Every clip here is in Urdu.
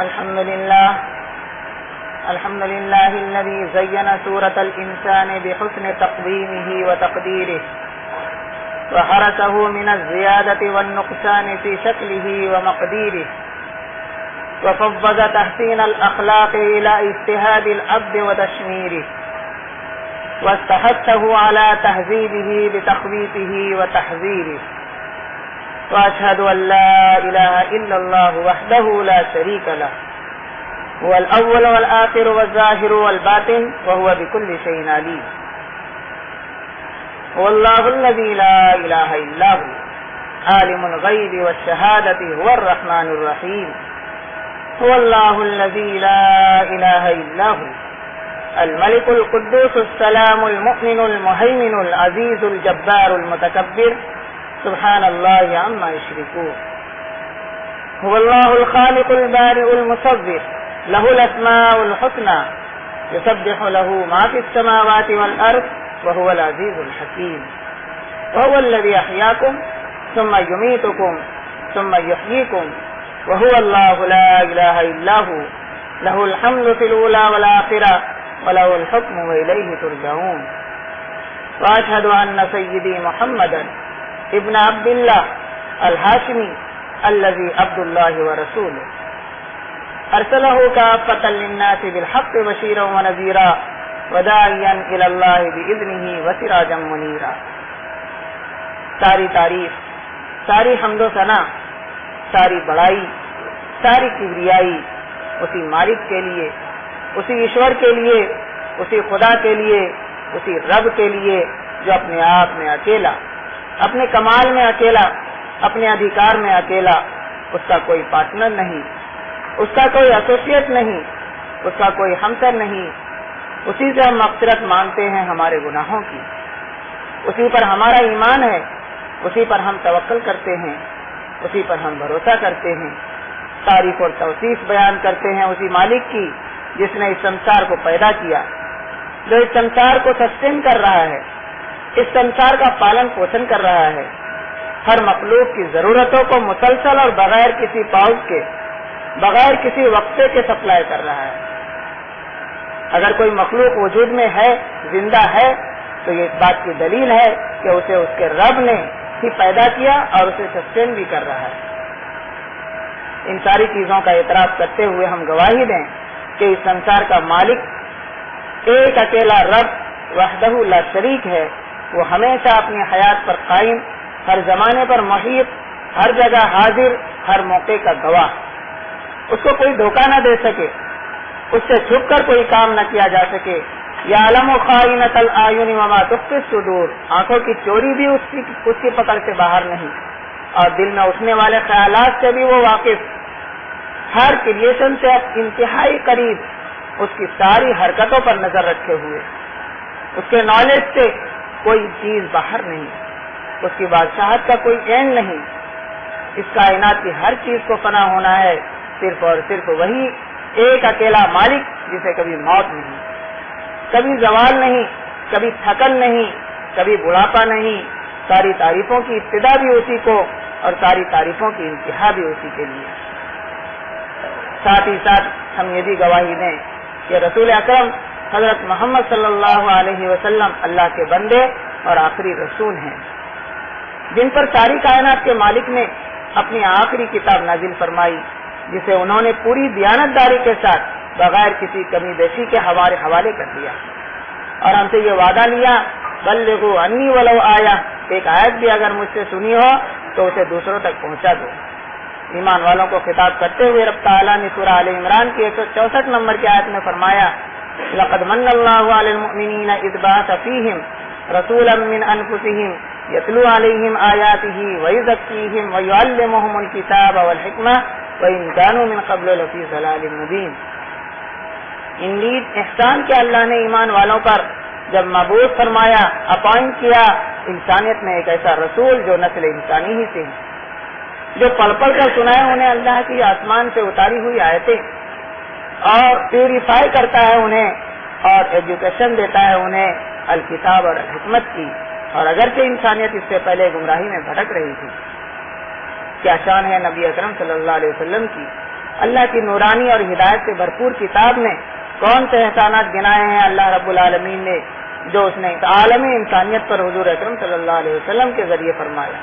الحمد لله الذي زين سورة الإنسان بحسن تقويمه وتقديره وحرسه من الزيادة والنقصان في شكله ومقديره وفوض تحسين الأخلاق إلى اجتهاد العبد وتشميره واستحثه على تهذيبه بتخويفه وتحذيره وأشهد أن لا إله إلا الله وحده لا شريك له هو الأول والآخر والظاهر والباطن وهو بكل شيء عليم هو الله الذي لا إله إلا هو عالم الغيب والشهادة هو الرحمن الرحيم هو الله الذي لا إله إلا هو الملك القدوس السلام المؤمن المهيمن العزيز الجبار المتكبر سبحان الله عما يشركون هو الله الخالق البارئ المصور له الأسماء الحسنى يسبح له ما في السماوات والأرض وهو العزيز الحكيم وهو الذي أحياكم ثم يميتكم ثم يحييكم وهو الله لا إله إلا هو له الحمد في الأولى والآخرة وله الحكم وإليه ترجعون وأشهد أن سيدي محمدا ابن عبد الله الهاشمي الذي عبد الله ورسوله أرسله كافة للناس بالحق بشيرا ونذيرا وداعيا إلى الله بإذنه وسراجا منيرا. ساری تعریف، ساری حمد و ثنا، ساری بڑائی، ساری کبریائی اسی مالک کے لیے، اسی ایشور کے لیے، اسی خدا کے لیے، اسی رب کے لیے جو اپنے آپ میں اکیلا، اپنے کمال میں اکیلا، اپنے ادھیکار میں اکیلا، اس کا کوئی پارٹنر نہیں، اس کا کوئی ایسوسیٹ نہیں، اس کا کوئی ہمسر نہیں. اسی سے ہم مغفرت مانگتے ہیں ہمارے گناہوں کی، اسی پر ہمارا ایمان ہے، اسی پر ہم توکل کرتے ہیں، اسی پر ہم بھروسہ کرتے ہیں. تعریف اور توصیف بیان کرتے ہیں اسی مالک کی جس نے اس سنسار کو پیدا کیا، جو اس سنسار کو سسٹین کر رہا ہے، اس سنسار کا پالن پوشن کر رہا ہے، ہر مخلوق کی ضرورتوں کو مسلسل اور بغیر کسی پاؤز کے، بغیر کسی وقفے کے سپلائی کر رہا ہے. اگر کوئی مخلوق وجود میں ہے، زندہ ہے، تو یہ اس بات کی دلیل ہے کہ اسے اس کے رب نے ہی پیدا کیا اور اسے سسٹین بھی کر رہا ہے. ان ساری چیزوں کا اعتراف کرتے ہوئے ہم گواہی دیں کہ اس سنسار کا مالک ایک اکیلا رب وحدہ لا شریک ہے. وہ ہمیشہ اپنی حیات پر قائم، ہر زمانے پر محیط، ہر جگہ حاضر، ہر موقع کا گواہ. اس کو کوئی دھوکہ نہ دے سکے، اس سے چھپ کر کوئی کام نہ کیا جا سکے. یعلم خائنۃ الاعین وما تخفی الصدور، آنکھوں کی چوری بھی اس کی پکڑ سے باہر نہیں، اور دل میں اٹھنے والے خیالات سے بھی وہ واقف. ہر کریشن سے انتہائی قریب، اس کی ساری حرکتوں پر نظر رکھے ہوئے. اس کے نالج سے کوئی چیز باہر نہیں، اس کی بادشاہت کا کوئی اینڈ نہیں. اس کائنات کی ہر چیز کو فنا ہونا ہے، صرف اور صرف وہی ایک اکیلا مالک جسے کبھی موت نہیں، کبھی زوال نہیں، کبھی تھکن نہیں، کبھی بڑھاپا نہیں. ساری تعریفوں کی ابتدا بھی اسی کو اور ساری تعریفوں کی انتہا بھی اسی کے لیے. ساتھ ہی ساتھ ہم یہ بھی گواہی دیں کہ رسول اکرم حضرت محمد صلی اللہ علیہ وسلم اللہ کے بندے اور آخری رسول ہیں، جن پر ساری کائنات کے مالک نے اپنی آخری کتاب نازل فرمائی، جسے انہوں نے پوری دیانتداری کے ساتھ بغیر کسی کمی بیشی کے حوالے کر دیا. اور ہم سے یہ وعدہ لیا، بلغوا انی ولو آیا، ایک آیت بھی اگر مجھ سے سنی ہو تو اسے دوسروں تک پہنچا دو. ایمان والوں کو خطاب کرتے ہوئے رب تعالیٰ نے سورہ آل عمران کی 164 نمبر کی آیت میں فرمایا، لقد من اللہ علی المؤمنین اذ بعث فیہم رسولا من انفسہم یتلو علیہم آیاتہ ویزکیہم ویعلمہم الکتاب والحکمہ وَإِن كَانُوا مِن قَبْلُ لَفِي ضَلَالٍ مُبِينٍ. انڈیڈ احسان کیا اللہ نے ایمان والوں پر جب مبعوث فرمایا، اپوائنٹ کیا انسانیت میں ایک ایسا رسول جو نسل انسانی ہی سے، جو پڑھ پڑھ کر سنائے انہیں اللہ کی آسمان سے اتاری ہوئی آیتیں، اور پیوریفائی کرتا ہے انہیں اور ایجوکیشن دیتا ہے انہیں الکتاب اور الحکمت کی. اور اگرچہ انسانیت اس سے پہلے گمراہی میں بھٹک رہی تھی. کیا شان ہے نبی اکرم صلی اللہ علیہ وسلم کی اللہ کی نورانی اور ہدایت سے بھرپور کتاب میں کون سے احسانات گنائے ہیں اللہ رب العالمین نے، جو اس نے عالم انسانیت پر حضور اکرم صلی اللہ علیہ وسلم کے ذریعے فرمایا۔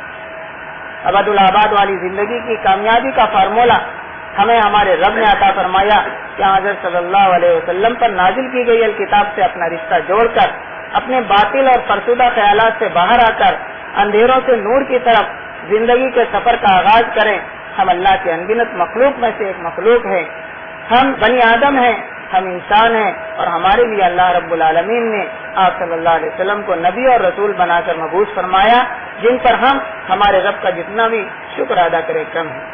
ابد الآباد والی زندگی کی کامیابی کا فارمولہ ہمیں ہمارے رب نے عطا فرمایا کہ حضرت صلی اللہ علیہ وسلم پر نازل کی گئی الکتاب سے اپنا رشتہ جوڑ کر اپنے باطل اور فرسودہ خیالات سے باہر آ کر اندھیروں سے نور کی طرف زندگی کے سفر کا آغاز کریں۔ ہم اللہ کے انگنت مخلوق میں سے ایک مخلوق ہیں، ہم بنی آدم ہیں، ہم انسان ہیں، اور ہمارے لیے اللہ رب العالمین نے آپ صلی اللہ علیہ وسلم کو نبی اور رسول بنا کر مبعوث فرمایا، جن پر ہم ہمارے رب کا جتنا بھی شکر ادا کرے کم ہے۔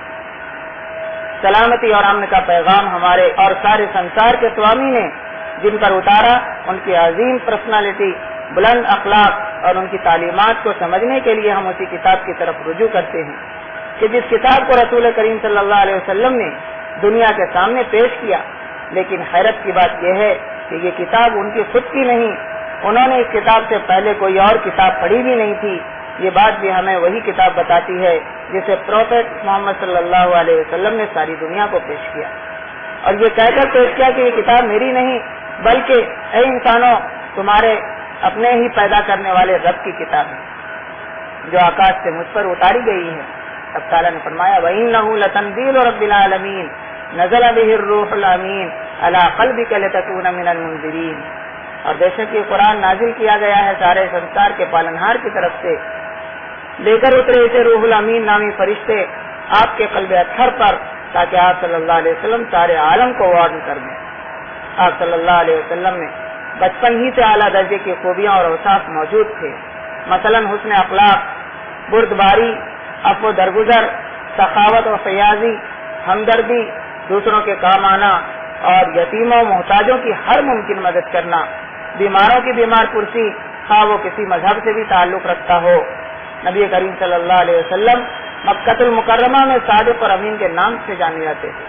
سلامتی اور امن کا پیغام ہمارے اور سارے سنسار کے سوامی نے جن پر اتارا، ان کی عظیم پرسنالٹی، بلند اخلاق اور ان کی تعلیمات کو سمجھنے کے لیے ہم اسی کتاب کی طرف رجوع کرتے ہیں کہ جس کتاب کو رسول کریم صلی اللہ علیہ وسلم نے دنیا کے سامنے پیش کیا۔ لیکن حیرت کی بات یہ ہے کہ یہ کتاب ان کی خود کی نہیں، انہوں نے اس کتاب سے پہلے کوئی اور کتاب پڑھی بھی نہیں تھی۔ یہ بات بھی ہمیں وہی کتاب بتاتی ہے جسے پروفیٹ محمد صلی اللہ علیہ وسلم نے ساری دنیا کو پیش کیا، اور یہ کہہ کر پیش کیا کہ یہ کتاب میری نہیں بلکہ اے انسانوں تمہارے اپنے ہی پیدا کرنے والے رب کی کتاب ہے جو آکاش سے مجھ پر اتاری گئی ہے۔ اب تعالیٰ نے فرمایا وَإِنَّهُ لَتَنزِيلُ رَبِّ الْعَالَمِينَ نَزَلَ بِهِ الرُّوحُ الْأَمِينُ عَلَى قَلْبِكَ لِتَكُونَ مِنَ الْمُنذِرِينَ، اور بے شک یہ قرآن نازل کیا گیا ہے سارے سنسار کے پالنہار کی طرف سے، لے کر اترے اسے روح الامین نامی فرشتے آپ کے قلب اطہر پر، تاکہ آپ صلی اللہ علیہ وسلم سارے عالم کو وارن کر دیں۔ آپ صلی اللہ علیہ وسلم میں بچپن ہی سے اعلیٰ درجے کی خوبیاں اور اوصاف موجود تھے، مثلا حسن اخلاق، بردباری، عفو درگزر، سخاوت و فیاضی، ہمدردی، دوسروں کے کام آنا اور یتیموں محتاجوں کی ہر ممکن مدد کرنا، بیماروں کی بیمار پرسی، خواہ وہ کسی مذہب سے بھی تعلق رکھتا ہو۔ نبی کریم صلی اللہ علیہ وسلم مکہ المکرمہ میں صادق اور امین کے نام سے جانے جاتے تھے۔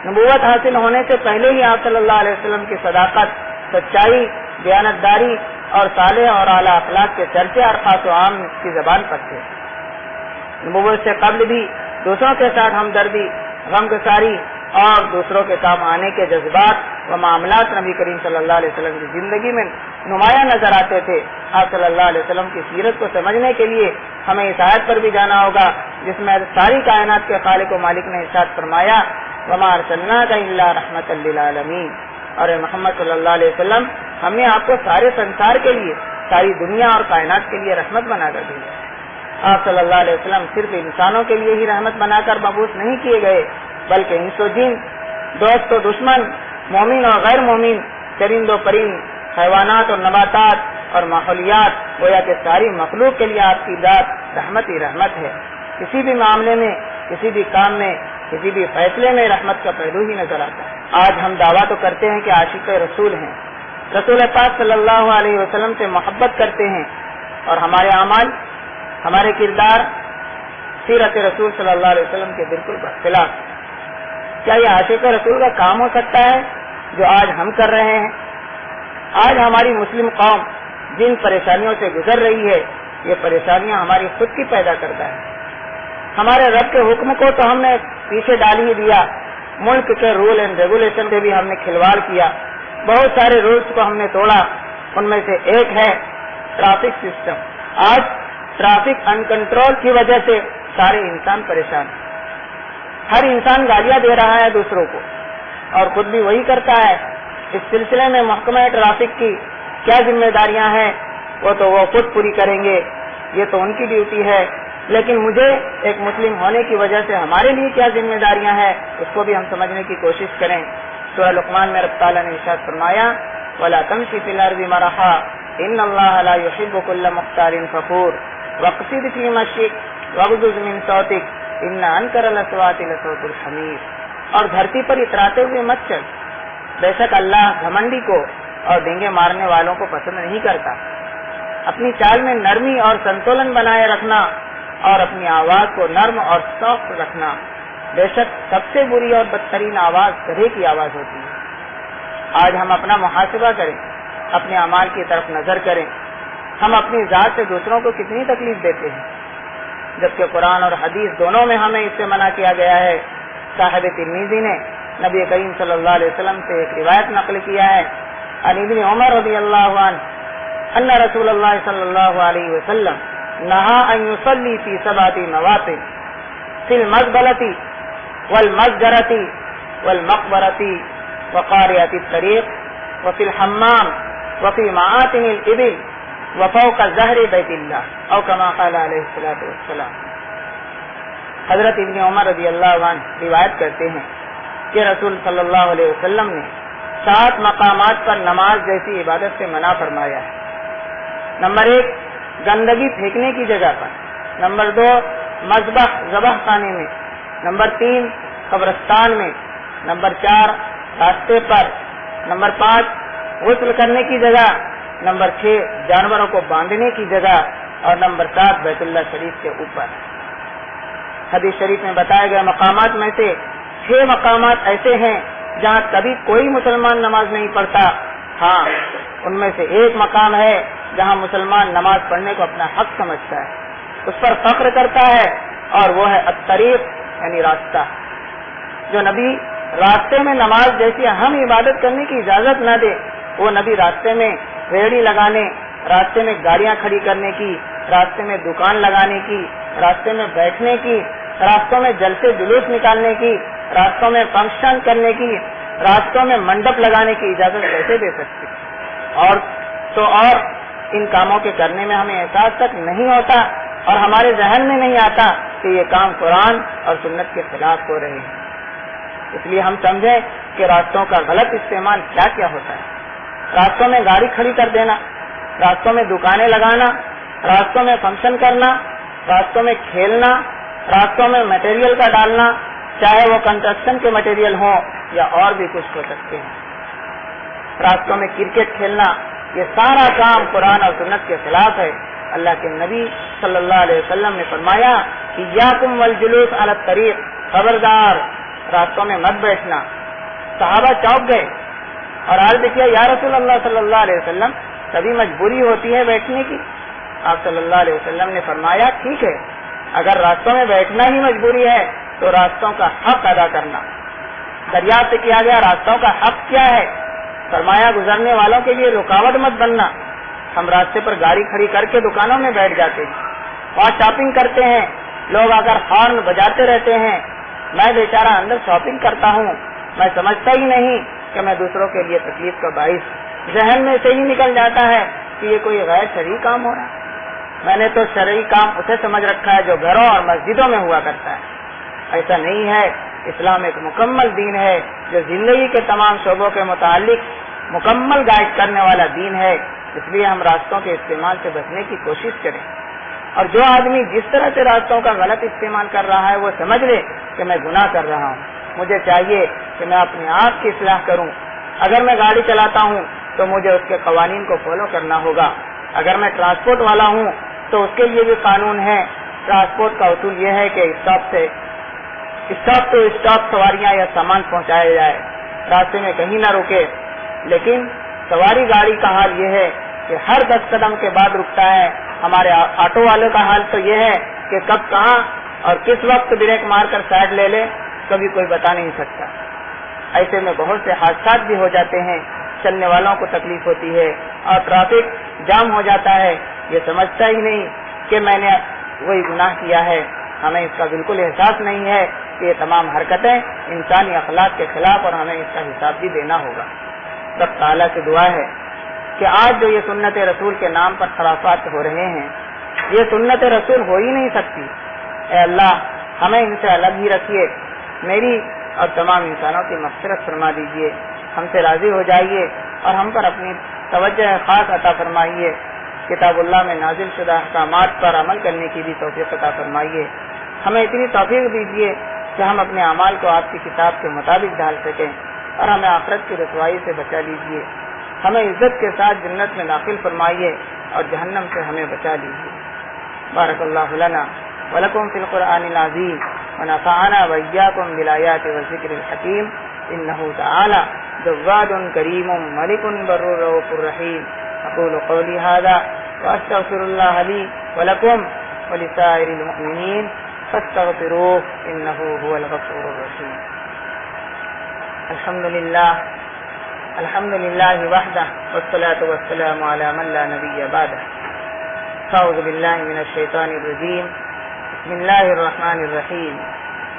نبوت حاصل ہونے سے پہلے ہی آپ صلی اللہ علیہ وسلم کی صداقت، سچائی، دیانتداری اور صالح اور اعلیٰ اخلاق کے چرچے اور خاص و عام کی زبان پر تھے۔ نبوت سے قبل بھی دوسروں کے ساتھ ہمدردی، غمگساری اور دوسروں کے کام آنے کے جذبات و معاملات نبی کریم صلی اللہ علیہ وسلم کی زندگی میں نمایاں نظر آتے تھے۔ آپ صلی اللہ علیہ وسلم کی سیرت کو سمجھنے کے لیے ہمیں اس آیت پر بھی جانا ہوگا جس میں ساری کائنات کے خالق و مالک نے ارشاد فرمایا وَمَا أَرْسَلْنَاكَ إِلَّا رَحْمَةً لِّلْعَالَمِينَ، اور محمد صلی اللہ علیہ وسلم ہم نے آپ کو سارے سنسار کے لیے، ساری دنیا اور کائنات کے لیے رحمت بنا کر دی۔ آپ صلی اللہ علیہ وسلم صرف انسانوں کے لیے ہی رحمت بنا کر مبعوث نہیں کیے گئے بلکہ انس و جن، دوست و دشمن، مومن اور غیر مومن، چرند و پرند، حیوانات اور نباتات اور ماحولیات، گویا کہ ساری مخلوق کے لیے آپ کی ذات رحمت ہی رحمت ہے۔ کسی بھی معاملے میں، کسی بھی کام میں، کسی بھی فیصلے میں رحمت کا پہلو ہی نظر آتا ہے۔ آج ہم دعویٰ تو کرتے ہیں کہ عاشق رسول ہیں، رسول پاک صلی اللہ علیہ وسلم سے محبت کرتے ہیں، اور ہمارے اعمال، ہمارے کردار سیرت رسول صلی اللہ علیہ وسلم کے بالکل برخلاف۔ کیا یہ عاشق رسول کا کام ہو سکتا ہے جو آج ہم کر رہے ہیں؟ آج ہماری مسلم قوم جن پریشانیوں سے گزر رہی ہے، یہ پریشانیاں ہماری خود کی پیدا کرتا ہے۔ ہمارے رب کے حکم کو تو ہم نے پیچھے ڈال ہی دیا، ملک کے رول اینڈ ریگولیشن سے بھی ہم نے کھلواڑ کیا، بہت سارے رولز کو ہم نے توڑا۔ ان میں سے ایک ہے ٹریفک سسٹم۔ آج ٹریفک ان کنٹرول کی وجہ سے سارے انسان پریشان، ہر انسان گالیاں دے رہا ہے دوسروں کو اور خود بھی وہی کرتا ہے۔ اس سلسلے میں محکمہ ٹریفک کی کیا ذمہ داریاں ہیں وہ تو وہ خود پوری کریں گے، یہ تو ان کی ڈیوٹی ہے، لیکن مجھے ایک مسلم ہونے کی وجہ سے ہمارے لیے کیا ذمہ داریاں ہیں اس کو بھی ہم سمجھنے کی کوشش کریں۔ سورہ لقمان میں رب تعالیٰ نے ارشاد فرمایا وَلَا تَمْشِ فِي الْأَرْضِ مَرَحًا إِنَّ اللَّهَ لَا يُحِبُّ كُلَّ مُخْتَالٍ فَخُورٍ وَاقْصِدْ فِي مَشْيِكَ وَاغْضُضْ مِنْ صَوْتِكَ إِنَّ أَنكَرَ الْأَصْوَاتِ لَصَوْتُ الْحَمِيرِ، اور دھرتی پر اتراتے ہوئے مت چل، بے شک اللہ گھمنڈی کو اور ڈینگے مارنے والوں کو پسند نہیں کرتا۔ اپنی چال میں نرمی اور سنتولن بنائے رکھنا اور اپنی آواز کو نرم اور سافٹ رکھنا، بے شک سب سے بری اور بدترین آواز گدھے کی آواز ہوتی ہے۔ آج ہم اپنا محاسبہ کریں، اپنے اعمال کی طرف نظر کریں، ہم اپنی ذات سے دوسروں کو کتنی تکلیف دیتے ہیں، جبکہ قرآن اور حدیث دونوں میں ہمیں اس سے منع کیا گیا ہے۔ صاحب ترمذی نے نبی کریم صلی اللہ علیہ وسلم سے ایک روایت نقل کیا ہے عن ابن عمر رضی اللہ عنہ ان رسول اللہ صلی اللہ علیہ وسلم نہا ان یصلی فی 7 مواطن فی المزبلۃ والمسجرۃ والمقبرۃ وقارعۃ الطریق وفی الحمام وفی معاطن الابل وفوق ظہر بیت اللہ او کما قال علیہ الصلوۃ والسلام۔ حضرت ابن عمر رضی اللہ عنہ روایت کرتے ہیں کہ رسول صلی اللہ علیہ وسلم نے 7 مقامات پر نماز جیسی عبادت سے منع فرمایا ہے۔ نمبر 1 گندگی پھینکنے کی جگہ پر، نمبر 2 مذبح ذبح خانے میں، نمبر 3 قبرستان میں، نمبر 4 راستے پر، نمبر 5 غسل کرنے کی جگہ، نمبر 6 جانوروں کو باندھنے کی جگہ، اور نمبر 7 بیت اللہ شریف کے اوپر۔ حدیث شریف میں بتائے گئے مقامات میں سے 6 مقامات ایسے ہیں جہاں کبھی کوئی مسلمان نماز نہیں پڑھتا۔ ہاں، ان میں سے ایک مقام ہے جہاں مسلمان نماز پڑھنے کو اپنا حق سمجھتا ہے، اس پر فخر کرتا ہے، اور وہ ہے الطریق یعنی راستہ۔ جو نبی راستے میں نماز جیسی اہم عبادت کرنے کی اجازت نہ دے، وہ نبی راستے میں ریڑھی لگانے، راستے میں گاڑیاں کھڑی کرنے کی، راستے میں دکان لگانے کی، راستے میں بیٹھنے کی، راستوں میں جلسے جلوس نکالنے کی، راستوں میں فنکشن کرنے کی، راستوں میں منڈپ لگانے کی اجازت کیسے دے سکتے؟ اور ان کاموں کے کرنے میں ہمیں احساس تک نہیں ہوتا اور ہمارے ذہن میں نہیں آتا کہ یہ کام قرآن اور سنت کے خلاف ہو رہے ہیں۔ اس لیے ہم سمجھیں کہ راستوں کا غلط استعمال کیا کیا ہوتا ہے۔ راستوں میں گاڑی کھڑی کر دینا، راستوں میں دکانیں لگانا، راستوں میں فنکشن کرنا، راستوں میں کھیلنا، راستوں میں مٹیریل کا ڈالنا، چاہے وہ کنسٹرکشن کے مٹیریل ہوں یا اور بھی کچھ ہو سکتے ہیں۔ راستوں میں کرکٹ کھیلنا، یہ سارا کام قرآن اور سنت کے خلاف ہے۔ اللہ کے نبی صلی اللہ علیہ وسلم نے فرمایا ایاکم والجلوس علی الطریق، خبردار راستوں میں مت بیٹھنا۔ صحابہ چونک گئے اور عرض کیا یا رسول اللہ صلی اللہ علیہ وسلم، کبھی مجبوری ہوتی ہے بیٹھنے کی؟ آپ صلی اللہ علیہ وسلم نے فرمایا ٹھیک ہے، اگر راستوں میں بیٹھنا ہی مجبوری ہے تو راستوں کا حق ادا کرنا۔ دریافت کیا گیا راستوں کا حق کیا ہے؟ فرمایا گزرنے والوں کے لیے رکاوٹ مت بننا۔ ہم راستے پر گاڑی کھڑی کر کے دکانوں میں بیٹھ جاتے ہیں، وہاں شاپنگ کرتے ہیں، لوگ اگر ہارن بجاتے رہتے ہیں، میں بیچارہ اندر شاپنگ کرتا ہوں، میں سمجھتا ہی نہیں کہ میں دوسروں کے لیے تکلیف کا باعث، ذہن میں سے ہی نکل جاتا ہے کہ یہ کوئی غیر شرعی کام ہو رہا ہے۔ میں نے تو شرعی کام اسے سمجھ رکھا ہے جو گھروں اور مسجدوں میں ہوا کرتا ہے۔ ایسا نہیں ہے، اسلام ایک مکمل دین ہے جو زندگی کے تمام شعبوں کے متعلق مکمل گائیڈ کرنے والا دین ہے۔ اس لیے ہم راستوں کے استعمال سے بچنے کی کوشش کریں، اور جو آدمی جس طرح سے راستوں کا غلط استعمال کر رہا ہے وہ سمجھ لے کہ میں گناہ کر رہا ہوں، مجھے چاہیے کہ میں اپنے آپ کی اصلاح کروں۔ اگر میں گاڑی چلاتا ہوں تو مجھے اس کے قوانین کو فالو کرنا ہوگا۔ اگر میں ٹرانسپورٹ والا ہوں تو اس کے لیے بھی قانون ہے۔ ٹرانسپورٹ کا اصول یہ ہے کہ اسٹاپ ٹو اسٹاپ سواریاں یا سامان پہنچایا جائے، راستے میں کہیں نہ رکے۔ لیکن سواری گاڑی کا حال یہ ہے کہ ہر 10 قدم کے بعد رکتا ہے۔ ہمارے آٹو والے کا حال تو یہ ہے کہ کب کہاں اور کس وقت بریک مار کر سائڈ لے لے کبھی کوئی بتا نہیں سکتا۔ ایسے میں بہت سے حادثات بھی ہو جاتے ہیں، چلنے والوں کو تکلیف ہوتی ہے اور ٹریفک جام ہو جاتا ہے۔ یہ سمجھتا ہی نہیں کہ میں نے وہی گناہ کیا ہے، ہمیں اس کا بالکل احساس نہیں ہے کہ یہ تمام حرکتیں انسانی اخلاق کے خلاف اور ہمیں اس کا حساب بھی دینا ہوگا۔ رب تعالیٰ سے دعا ہے کہ آج جو یہ سنت رسول کے نام پر خرافات ہو رہے ہیں، یہ سنت رسول ہو ہی نہیں سکتی۔ اے اللہ ہمیں ان سے الگ ہی رکھیے، میری اور تمام انسانوں کی مغفرت فرما دیجیے، ہم سے راضی ہو جائیے اور ہم پر اپنی توجہ خاص عطا فرمائیے۔ کتاب اللہ میں نازل شدہ احکامات پر عمل کرنے کی بھی توفیق عطا فرمائیے۔ ہمیں اتنی توفیق دیجیے کہ ہم اپنے اعمال کو آپ کی کتاب کے مطابق ڈھال سکیں، اور ہمیں آخرت کی رسوائی سے بچا لیجیے۔ ہمیں عزت کے ساتھ جنت میں داخل فرمائیے اور جہنم سے ہمیں بچا لیجیے۔ بارک اللہ لنا ولکم فی القرآن العظیم ونفعنا وإیاکم بالآیات والذکر الحکیم انہ تعالی جواد کریم ملک بر رؤوف رحیم۔ اقول قولی ھذا واستغفر اللہ لی ولکم ولسائر المؤمنین فاستغفروہ انہ هو الغفور الرحیم۔ الحمد لله وحده والصلاة والسلام على من لا نبي بعده. أعوذ بالله من الشيطان الرجيم. بسم الله الرحمن الرحيم.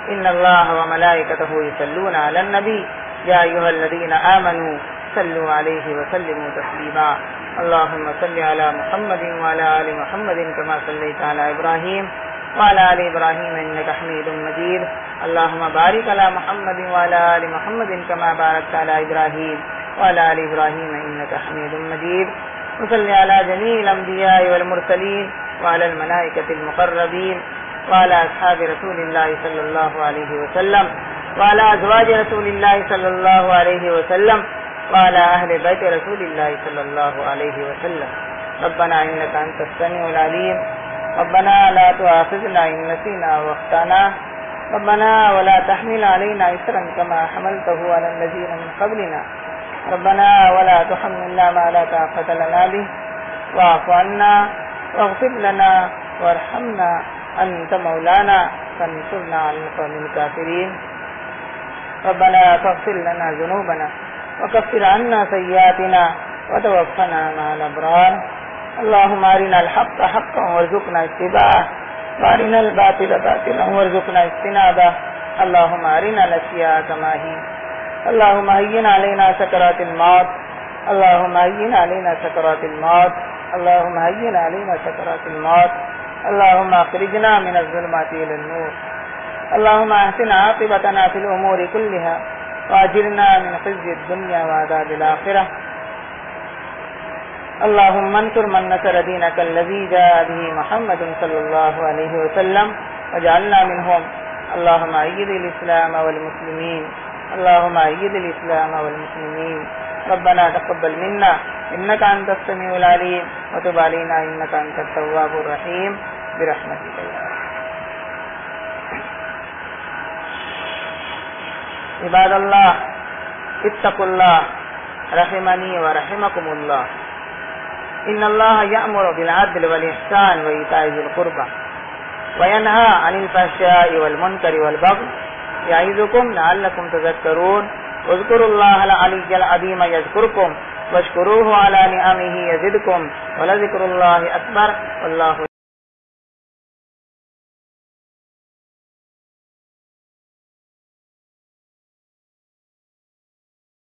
إن الله وملائكته يصلون على النبي يا أيها الذين آمنوا صلوا عليه وسلموا تسليما. اللهم صل على محمد وعلى آل محمد كما صليت على إبراهيم وعلى آل إبراهيم إنك حميد مجيد. اللهم بارك على محمد وعلى آل محمد كما باركت على إبراهيم وعلى آل إبراهيم إنك حميد مجيد. وصل على جميع الأنبياء والمرسلين وعلى الملائكة المقربين وعلى أصحاب رسول الله صلى الله عليه وسلم وعلى أزواج رسول الله صلى الله عليه وسلم وعلى أهل بيت رسول الله صلى الله عليه وسلم. ربنا إنك أنت السميع العليم. ربنا لا تؤاخذنا إن نسينا واخطأنا. ربنا ولا تحمل علينا إصرا كما حملته على الذين من قبلنا. ربنا ولا تحملنا ما لا طاقة لنا به واعف عنا واغفر لنا وارحمنا أنت مولانا فانصرنا على القوم الكافرين. ربنا فاغفر لنا ذنوبنا وكفر عنا سيئاتنا وتوفنا مع الأبرار. اللهم أرنا الحق حقا وارزقنا اتباعه وأرنا الباطل باطلا وارزقنا اجتنابه. اللهم أرنا الأشياء كما هي. اللهم هين علينا سكرات الموت. اللهم هين علينا سكرات الموت. اللهم هين علينا سكرات الموت. اللهم أخرجنا من الظلمات إلى النور. اللهم أحسن عاقبتنا في الأمور كلها وأجرنا من خزي الدنيا وعذاب الآخرة. اللهم انصر من نصر دينك الذي جاء به محمد صلى الله عليه وسلم واجعلنا منهم. اللهم أيد الإسلام والمسلمين. اللهم أيد الإسلام والمسلمين. ربنا تقبل منا إنك أنت السميع العليم وتب علينا إنك أنت التواب الرحيم برحمتك يا رب. عباد الله اتقوا الله رحمني ورحمكم الله. إن الله يأمر بالعدل والإحسان وإيتاء ذي القربى وينهى عن الفحشاء والمنكر والبغي يعظكم لعلكم تذكرون. اذكروا الله العلي العظيم يذكركم واشكروه على نعمه يزدكم ولذكر الله أكبر والله